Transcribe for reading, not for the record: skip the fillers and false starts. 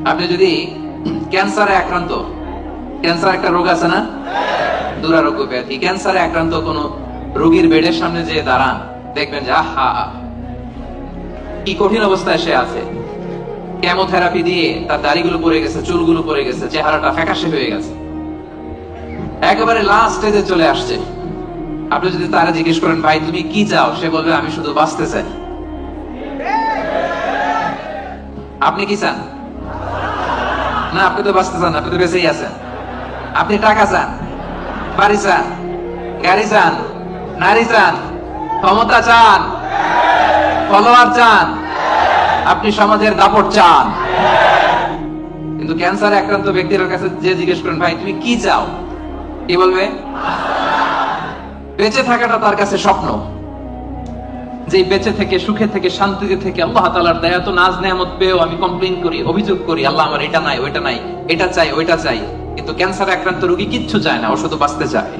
আপনি যদি ক্যান্সারে আক্রান্ত, ক্যান্সার একটা রোগ আছে না, দুরারোগ্য ব্যাধি, ক্যান্সারে আক্রান্ত কোন রোগীর বেডের সামনে যে দাঁড়ান, দেখবেন যে আহা কি কঠিন অবস্থায় সে আছে। কেমোথেরাপি দিয়ে তার দাড়িগুলো পড়ে গেছে, চুলগুলো পড়ে গেছে, চেহারাটা ফ্যাকাশে হয়ে গেছে, একেবারে লাস্ট স্টেজে চলে আসছে। আপনি যদি তারা জিজ্ঞেস করেন ভাই তুমি কি চাও, সে বলবে আমি শুধু বাঁচতে চাই। আপনি কি চান? না, আপনি তো বাঁচতে চান, আপনি তো বেঁচেই আছেন। আপনি টাকা চান, বাড়ি চান, গাড়ি চান, নারী চান, ক্ষমতা চান, ফলোয়ার চান, আপনি সমাজের দাপট চান। কিন্তু ক্যান্সারে আক্রান্ত ব্যক্তির কাছে যে জিজ্ঞেস করেন ভাই তুমি কি চাও, কি বলবে? বেঁচে থাকাটা তার কাছে স্বপ্ন। যে বেঁচে থেকে, সুখে থেকে, শান্তিতে থেকে আল্লাহ তাআলার দয়া তো নাজ নেয়ামত পেয়েও আমি কমপ্লেইন করি, অভিযোগ করি, আল্লাহ আমার এটা নাই, ওইটা নাই, এটা চাই, ওইটা চাই। কিন্তু ক্যান্সারে আক্রান্ত রোগী কিচ্ছু চায় না, ও শুধু বাঁচতে চায়।